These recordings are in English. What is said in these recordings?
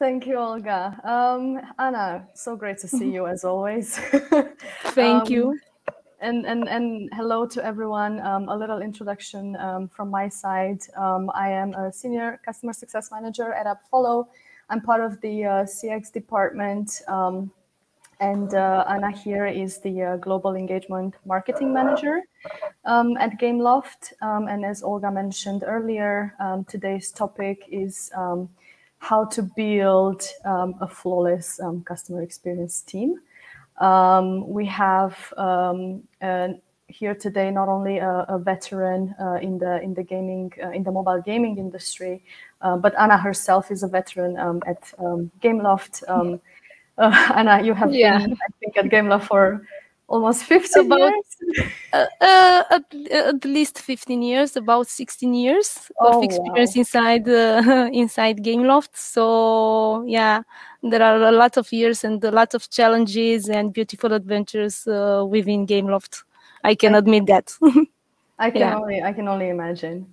Thank you, Olga. Anna, so great to see you as always. Thank you. And hello to everyone. A little introduction from my side. I am a senior customer success manager at AppFollow. I'm part of the CX department. And Anna here is the global engagement marketing manager at Gameloft. And as Olga mentioned earlier, today's topic is how to build a flawless customer experience team. We have here today not only a veteran in the gaming in the mobile gaming industry, but Anna herself is a veteran at Gameloft. Anna, you have been, I think, at Gameloft for almost 15 years? At least 15 years, about 16 years of experience inside Gameloft. So yeah, there are a lot of years and a lot of challenges and beautiful adventures within Gameloft. I can admit that. I can only imagine.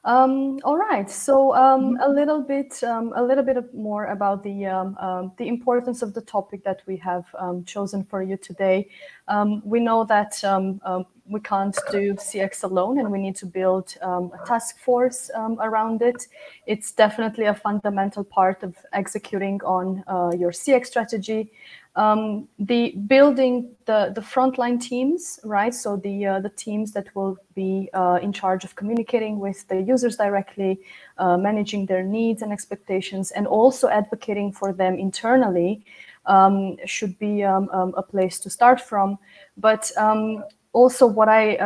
All right, so a little bit more about the importance of the topic that we have chosen for you today. We know that we can't do CX alone, and we need to build a task force around it. It's definitely a fundamental part of executing on your CX strategy. The building the frontline teams, right? So the teams that will be in charge of communicating with the users directly, managing their needs and expectations, and also advocating for them internally should be a place to start from. But also what I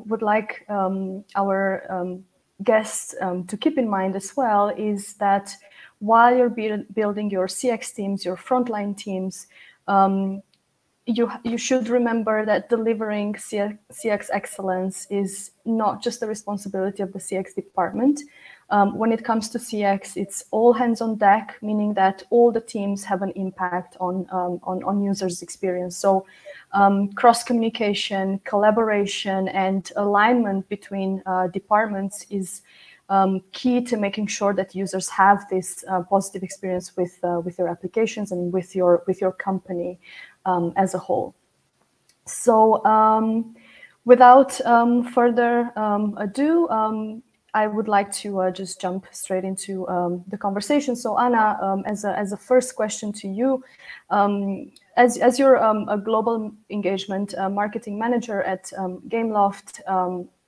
would like our guests to keep in mind as well is that while you're building your CX teams, your frontline teams, you should remember that delivering CX excellence is not just the responsibility of the CX department. When it comes to CX, it's all hands on deck, meaning that all the teams have an impact on users' experience. So cross-communication, collaboration, and alignment between departments is key to making sure that users have this positive experience with your applications and with your company as a whole. So without further ado, I would like to just jump straight into the conversation. So Anna, as a first question to you, as you're a global engagement marketing manager at Gameloft,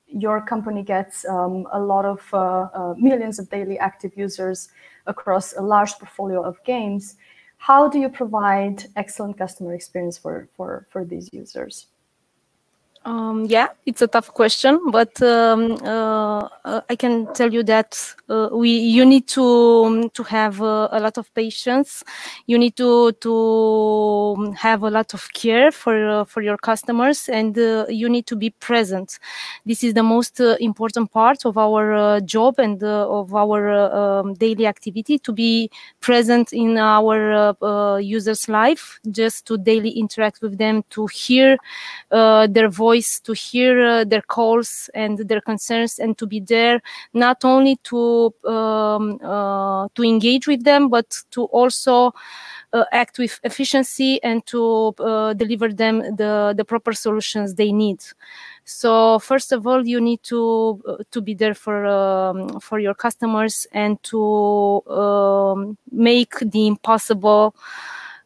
your company gets a lot of millions of daily active users across a large portfolio of games. How do you provide excellent customer experience for these users? Yeah, it's a tough question, but I can tell you that you need to have a lot of patience. You need to have a lot of care for your customers, and you need to be present. This is the most important part of our job and of our daily activity, to be present in our users' life, just to daily interact with them, to hear their voice, to hear their calls and their concerns, and to be there not only to engage with them, but to also act with efficiency and to deliver them the proper solutions they need. So first of all, you need to be there for your customers and to make the impossible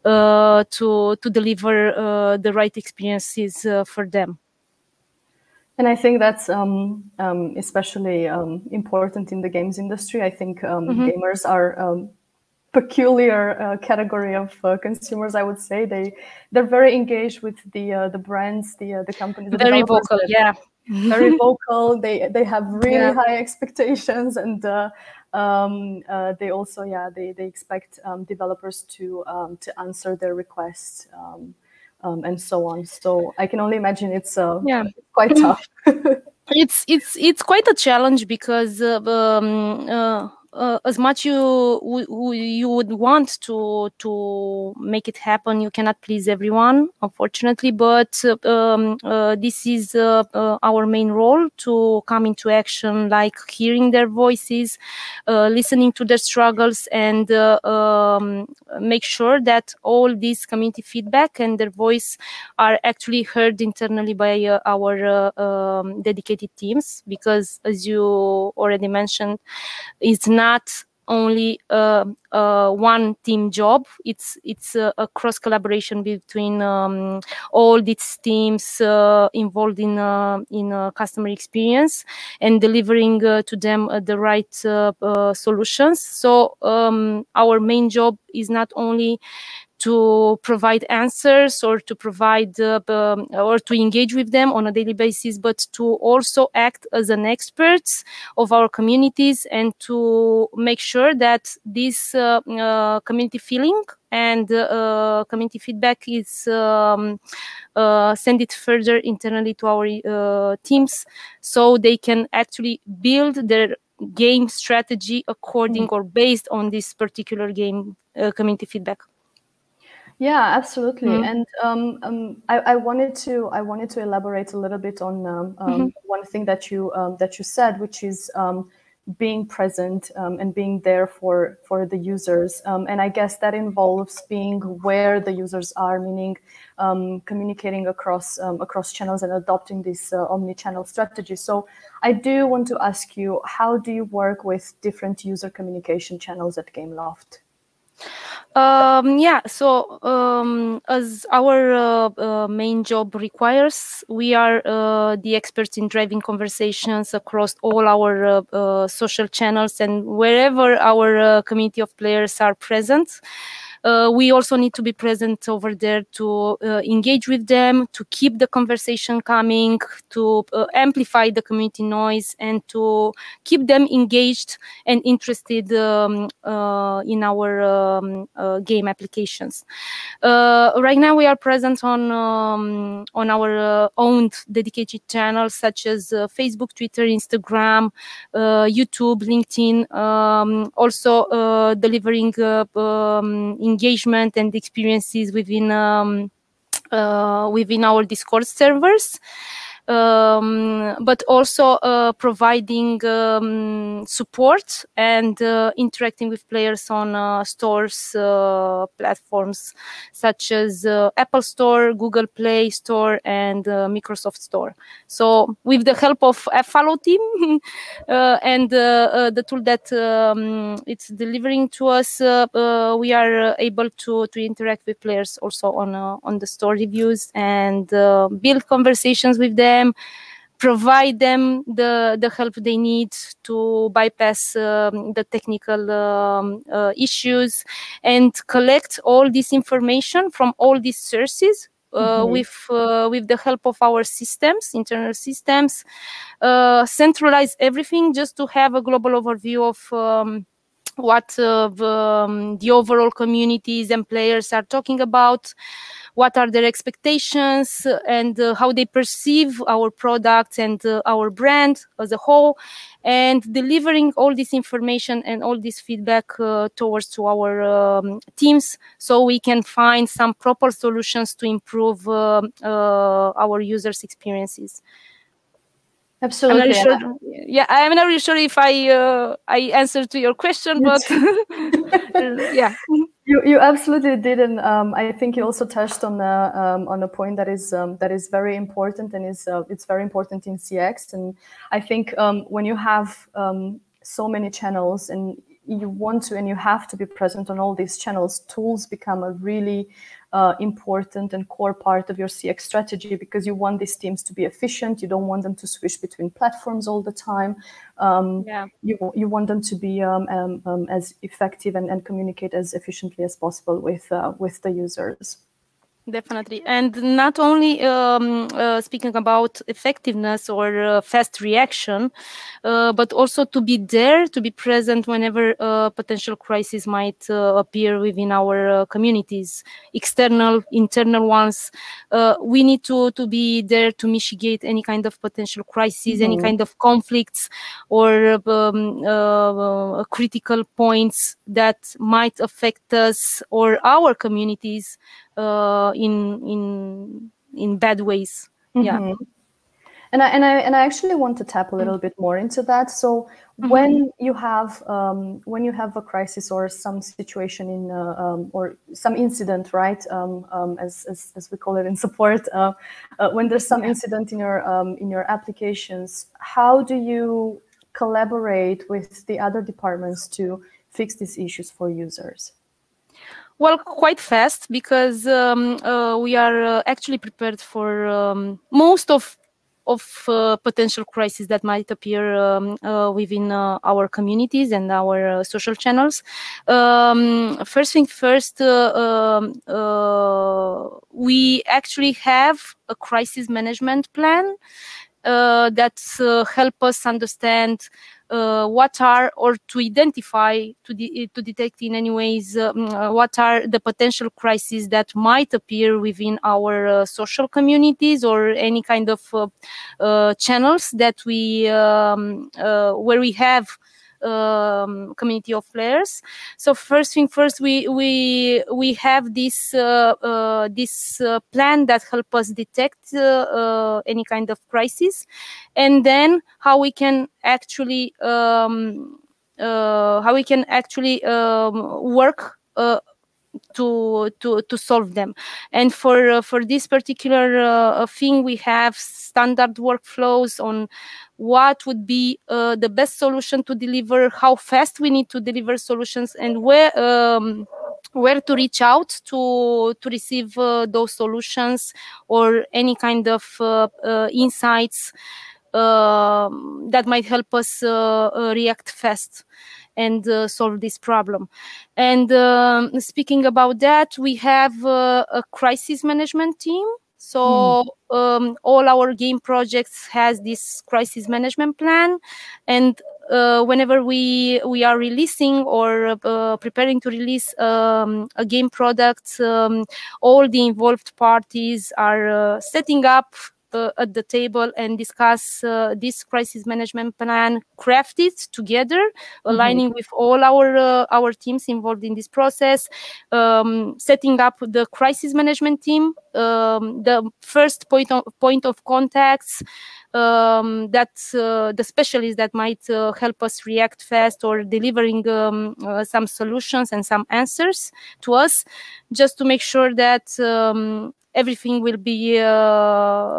to deliver the right experiences for them. And I think that's especially important in the games industry. I think gamers are peculiar category of consumers. I would say they're very engaged with the brands, the companies. Very vocal, yeah. Very vocal. They have really high expectations, and they also they expect developers to answer their requests. And so on. So I can only imagine it's quite tough. It's quite a challenge because as much you would want to make it happen, you cannot please everyone, unfortunately. But this is our main role, to come into action, like hearing their voices, listening to their struggles, and make sure that all this community feedback and their voice are actually heard internally by our dedicated teams. Because, as you already mentioned, it's not only one team job. It's a cross collaboration between all these teams involved in customer experience and delivering to them the right solutions. So our main job is not only to provide answers or to provide or to engage with them on a daily basis, but to also act as an expert of our communities and to make sure that this community feeling and community feedback is send it further internally to our teams, so they can actually build their game strategy according or based on this particular game community feedback. Yeah, absolutely. And I wanted to elaborate a little bit on one thing that you said, which is being present and being there for the users. And I guess that involves being where the users are, meaning communicating across channels and adopting this omni-channel strategy. So I do want to ask you, how do you work with different user communication channels at Gameloft? As our main job requires, we are the experts in driving conversations across all our social channels and wherever our community of players are present. We also need to be present over there to engage with them, to keep the conversation coming, to amplify the community noise, and to keep them engaged and interested in our game applications. Right now, we are present on our owned dedicated channels such as Facebook, Twitter, Instagram, YouTube, LinkedIn. Also delivering engagement and experiences within our Discord servers. But also providing support and interacting with players on stores platforms such as Apple Store, Google Play Store, and Microsoft Store. So with the help of AppFollow team and the tool that it's delivering to us, we are able to interact with players also on the store reviews and build conversations with them, provide them the help they need to bypass the technical issues, and collect all this information from all these sources with the help of our systems, internal systems, centralize everything just to have a global overview of what the overall communities and players are talking about, what are their expectations, and how they perceive our products and our brand as a whole, and delivering all this information and all this feedback towards to our teams, so we can find some proper solutions to improve our users' experiences. Absolutely. I'm not really sure if I answered to your question, but yeah. You absolutely did, and I think you also touched on a point that is very important, and it's very important in CX. And I think when you have so many channels and you want to and you have to be present on all these channels, tools become a really important and core part of your CX strategy, because you want these teams to be efficient. You don't want them to switch between platforms all the time. You want them to be as effective and communicate as efficiently as possible with the users. Definitely. And not only speaking about effectiveness or fast reaction, but also to be there, to be present whenever potential crisis might appear within our communities, external, internal ones. We need to be there to mitigate any kind of potential crisis, any kind of conflicts or critical points that might affect us or our communities in bad ways. Yeah. And I actually want to tap a little bit more into that. So when you have a crisis or some situation in or some incident, right? As we call it in support, when there's some incident in your applications, how do you collaborate with the other departments to fix these issues for users? Well, quite fast, because we are actually prepared for most of potential crises that might appear within our communities and our social channels. First thing first, we actually have a crisis management plan that help us understand what are, or to identify, to detect in any ways what are the potential crises that might appear within our social communities or any kind of channels that we where we have community of players. So first thing first, we have this plan that help us detect any kind of crisis, and then how we can actually work to solve them. And for this particular thing, we have standard workflows on what would be the best solution to deliver, how fast we need to deliver solutions, and where to reach out to receive those solutions or any kind of insights that might help us react fast and solve this problem. And speaking about that, we have a crisis management team. So all our game projects has this crisis management plan, and whenever we are releasing or preparing to release a game product, all the involved parties are setting up at the table and discuss this crisis management plan, craft it together, aligning with all our teams involved in this process, setting up the crisis management team, the first point of contacts, that the specialists that might help us react fast or delivering some solutions and some answers to us, just to make sure that everything will be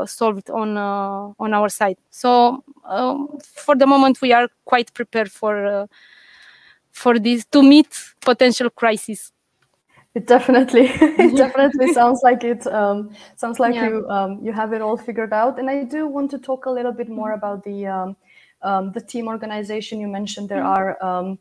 solved on our side. So for the moment, we are quite prepared for this, to meet potential crises. It definitely sounds like it. Sounds like you have it all figured out. And I do want to talk a little bit more about the team organization. You mentioned there are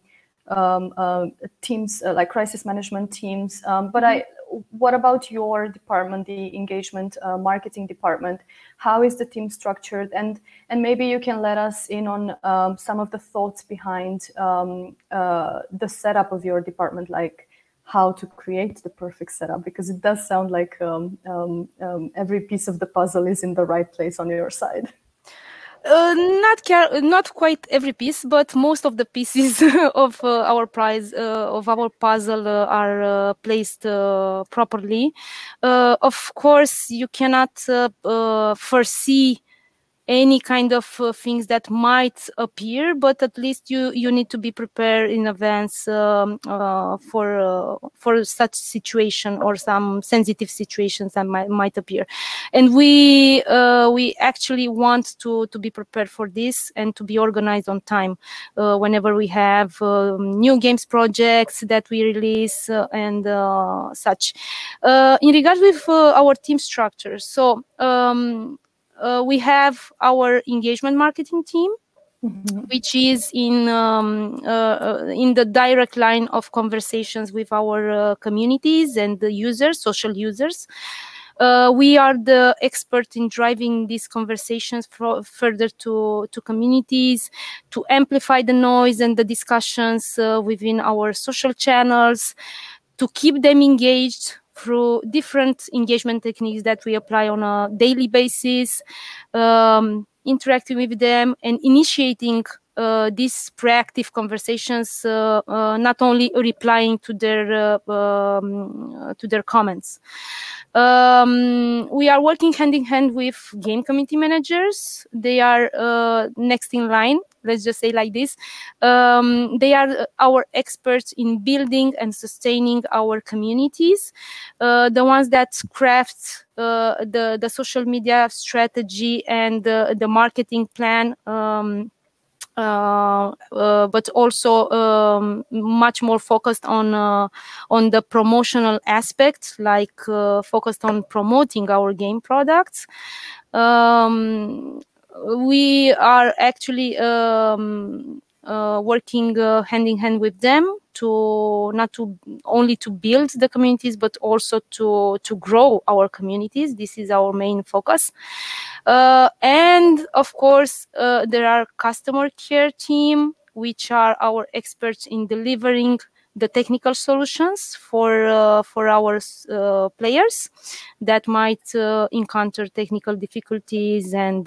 teams like crisis management teams. But what about your department, the engagement marketing department? How is the team structured? And maybe you can let us in on some of the thoughts behind the setup of your department, like how to create the perfect setup, because it does sound like every piece of the puzzle is in the right place on your side. Not quite every piece, but most of the pieces of our puzzle are placed properly. Of course, you cannot foresee any kind of things that might appear, but at least you need to be prepared in advance for such situation or some sensitive situations that might appear. And we actually want to be prepared for this and to be organized on time whenever we have new games projects that we release and such. In regards with our team structure, so we have our engagement marketing team, which is in the direct line of conversations with our communities and the users, social users. We are the expert in driving these conversations further to communities, to amplify the noise and the discussions within our social channels, to keep them engaged through different engagement techniques that we apply on a daily basis, interacting with them and initiating these proactive conversations, not only replying to their comments. We are working hand in hand with game community managers. They are next in line. Let's just say like this. They are our experts in building and sustaining our communities, the ones that craft the social media strategy and the marketing plan, but also much more focused on the promotional aspect, like focused on promoting our game products. We are actually working hand in hand with them to not to only to build the communities, but also to grow our communities. This is our main focus. And of course, there are customer care team, which are our experts in delivering the technical solutions for our players that might encounter technical difficulties and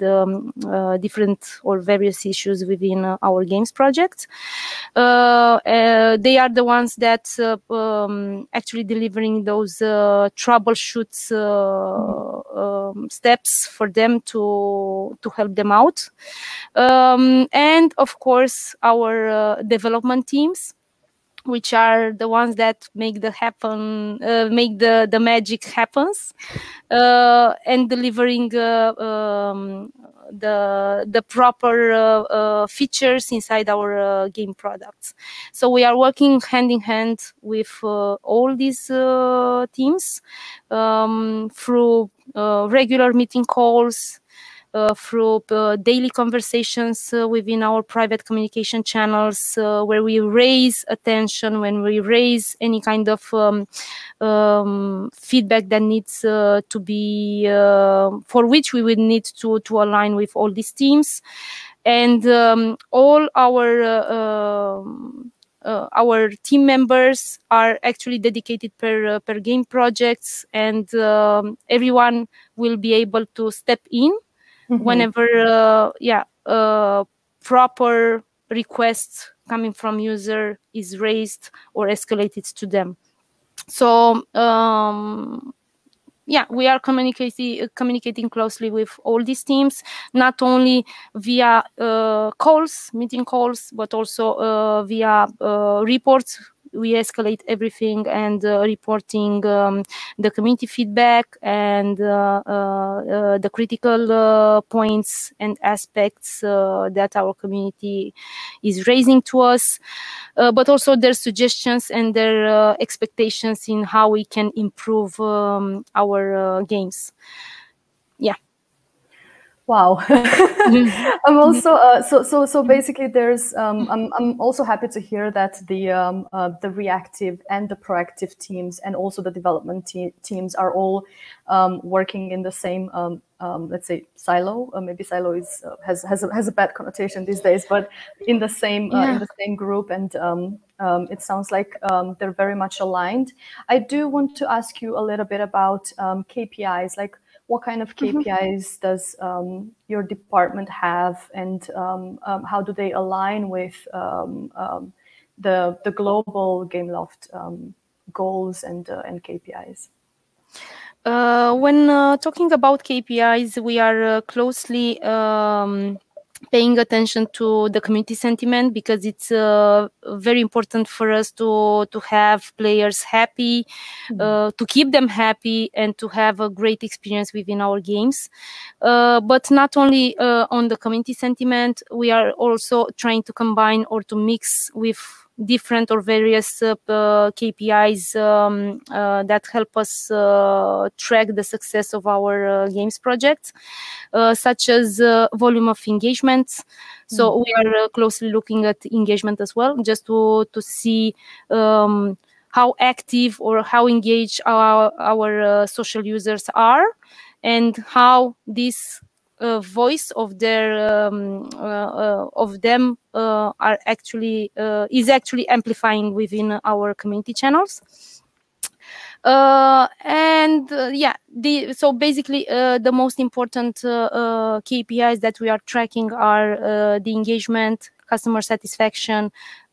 different or various issues within our games project. They are the ones that actually delivering those troubleshoots steps for them to help them out. And of course, our development teams, which are the ones that make the magic happens, and delivering the proper features inside our game products. So we are working hand in hand with all these teams through regular meeting calls, through daily conversations within our private communication channels, where we raise attention, when we raise any kind of feedback that needs to be, for which we would need to align with all these teams. And all our team members are actually dedicated per game projects, and everyone will be able to step in whenever proper request coming from user is raised or escalated to them. So we are communicating closely with all these teams, not only via meeting calls, but also via reports. We escalate everything and reporting the community feedback and the critical points and aspects that our community is raising to us, but also their suggestions and their expectations in how we can improve our games. Yeah. Wow. I'm also so basically there's I'm also happy to hear that the reactive and the proactive teams and also the development teams are all working in the same let's say silo. Maybe silo is has a bad connotation these days, but in the same group, and it sounds like they're very much aligned. I do want to ask you a little bit about KPIs, like what kind of KPIs does your department have, and how do they align with the global Gameloft goals and KPIs? When talking about KPIs, we are closely paying attention to the community sentiment, because it's very important for us to have players happy, to keep them happy, and to have a great experience within our games. But not only on the community sentiment, we are also trying to combine or to mix with different or various KPIs that help us track the success of our games projects, such as volume of engagement. So we are closely looking at engagement as well, just to see how active or how engaged our social users are, and how this voice of their of them are actually is actually amplifying within our community channels. So basically the most important KPIs that we are tracking are the engagement, customer satisfaction,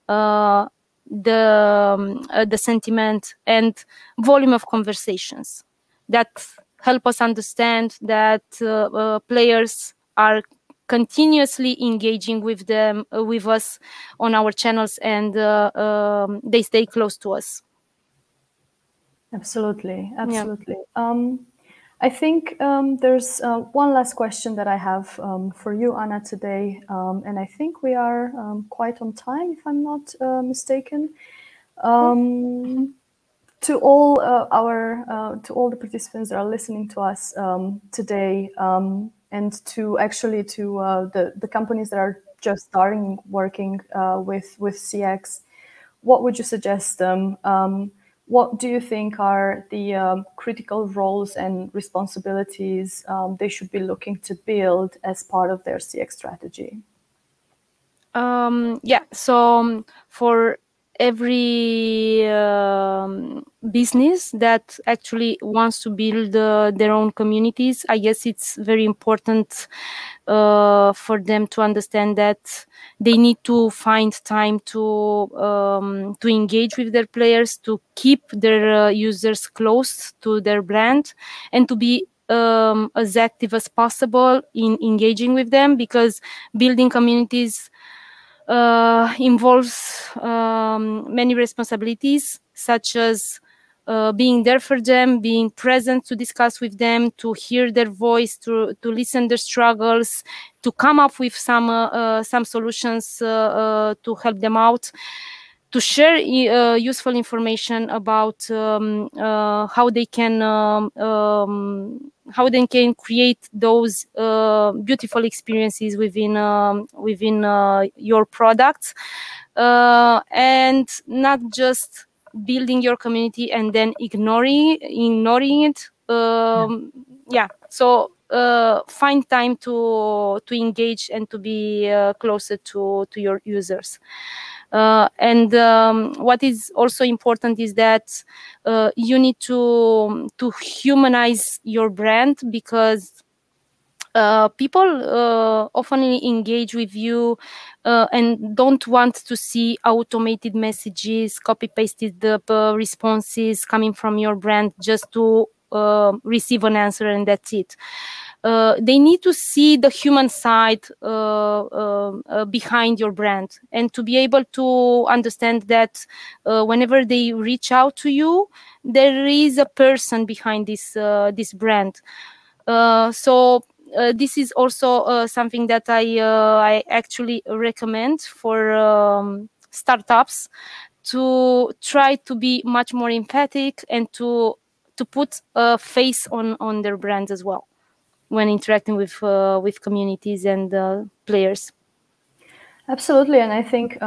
the sentiment, and volume of conversations that help us understand that players are continuously engaging with them with us on our channels, and they stay close to us. Absolutely. I think there's one last question that I have for you, Ana, today, and I think we are quite on time, if I'm not mistaken. To all to all the participants that are listening to us today, and to the companies that are just starting working with CX, what would you suggest them? What do you think are the critical roles and responsibilities they should be looking to build as part of their CX strategy? So for every business that actually wants to build their own communities, I guess it's very important for them to understand that they need to find time to engage with their players, to keep their users close to their brand, and to be as active as possible in engaging with them, because building communities involves many responsibilities, such as being there for them, being present to discuss with them, to hear their voice, to listen their struggles, to come up with some solutions to help them out, to share useful information about how they can create those beautiful experiences within your products, and not just building your community and then ignoring it. So find time to engage and to be closer to your users. And what is also important is that you need to humanize your brand, because people often engage with you and don't want to see automated messages, copy-pasted responses coming from your brand just to receive an answer and that's it. They need to see the human side behind your brand, and to be able to understand that whenever they reach out to you, there is a person behind this brand. This is also something that I actually recommend for startups, to try to be much more emphatic and to put a face on their brands as well when interacting with communities and players. Absolutely, and I think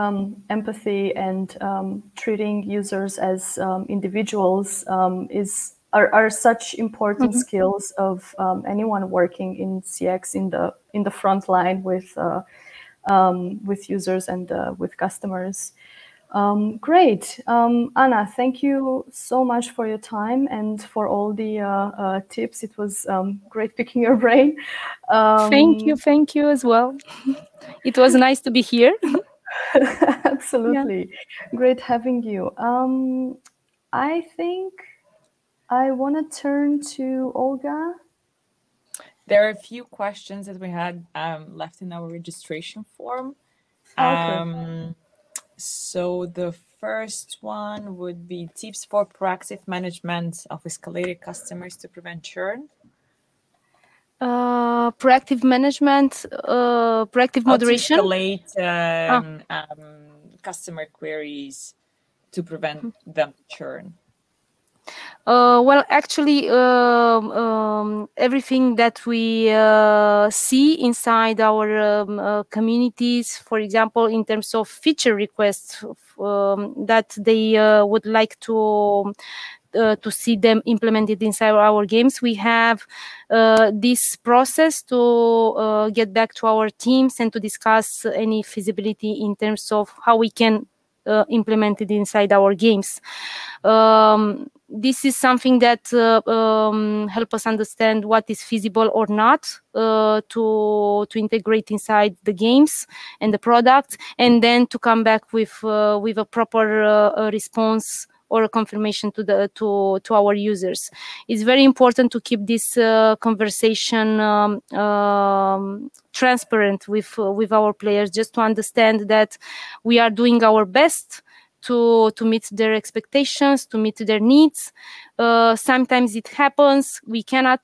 empathy and treating users as individuals are such important skills of anyone working in CX in the front line with users and with customers. Great. Ana, thank you so much for your time and for all the tips. It was great picking your brain. Thank you as well. It was nice to be here. Absolutely. Yeah. Great having you. I think I want to turn to Olga. There are a few questions that we had left in our registration form. Okay. So the first one would be tips for proactive management of escalated customers to prevent churn. Proactive management, proactive moderation. To escalate customer queries to prevent them to churn. Well, actually, everything that we see inside our communities, for example, in terms of feature requests that they would like to see them implemented inside our games, we have this process to get back to our teams and to discuss any feasibility in terms of how we can implement it inside our games. This is something that help us understand what is feasible or not to integrate inside the games and the product, and then to come back with a proper response or a confirmation to our users. It's very important to keep this conversation transparent with our players, just to understand that we are doing our best to meet their expectations, to meet their needs. Sometimes it happens, we can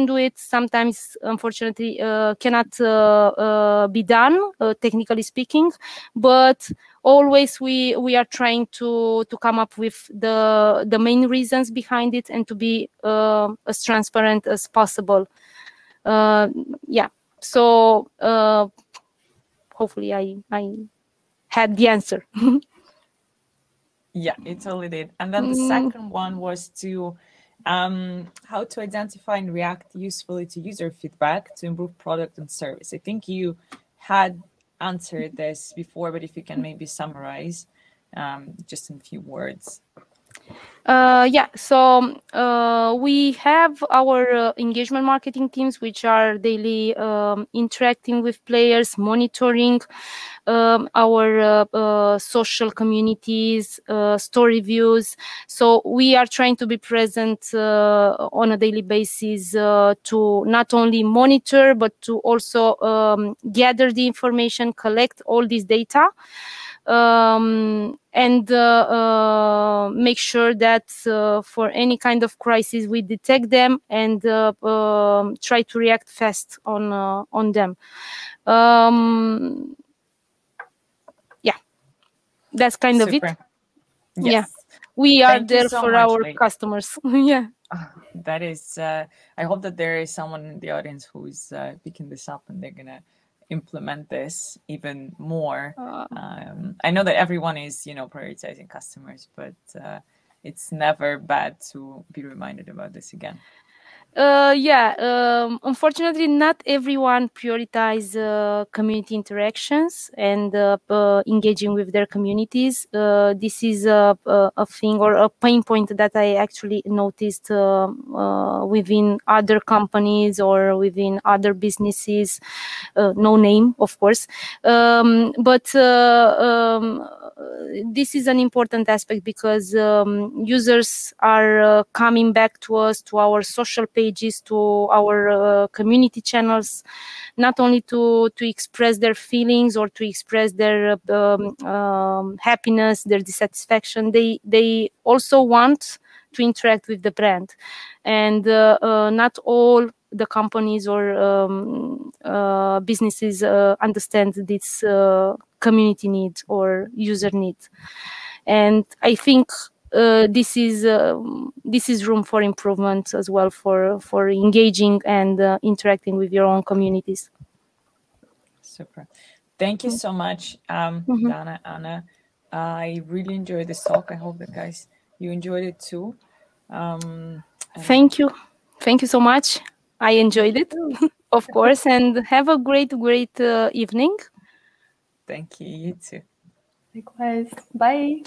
do it. Sometimes, unfortunately, cannot be done, technically speaking. But always we are trying to come up with the main reasons behind it and to be as transparent as possible. Yeah. So hopefully I had the answer. Yeah, it totally did. And then the second one was to how to identify and react usefully to user feedback to improve product and service. I think you had answered this before, but if you can maybe summarize just in a few words. Yeah, so we have our engagement marketing teams, which are daily interacting with players, monitoring our social communities, store reviews. So we are trying to be present on a daily basis to not only monitor, but to also gather the information, collect all this data. And make sure that for any kind of crisis we detect them and try to react fast on them. Yeah, that's kind of it. Yes. Yeah, we are there for our customers. Yeah. That is, I hope that there is someone in the audience who's picking this up and they're gonna implement this even more. I know that everyone is, prioritizing customers, but it's never bad to be reminded about this again. Yeah, unfortunately, not everyone prioritize community interactions and engaging with their communities. This is a thing or a pain point that I actually noticed within other companies or within other businesses. No name, of course, but this is an important aspect because users are coming back to us, to our social pages, to our community channels, not only to express their feelings or to express their happiness, their dissatisfaction. They also want to interact with the brand, and not all the companies or businesses understand this community need or user need. And I think this is room for improvement as well for engaging and interacting with your own communities. Super. Thank you so much, Dana, Anna. I really enjoyed this talk. I hope that, guys, you enjoyed it too. Thank you. Thank you so much. I enjoyed it, of course, and have a great evening. Thank you. You too. Likewise. Bye.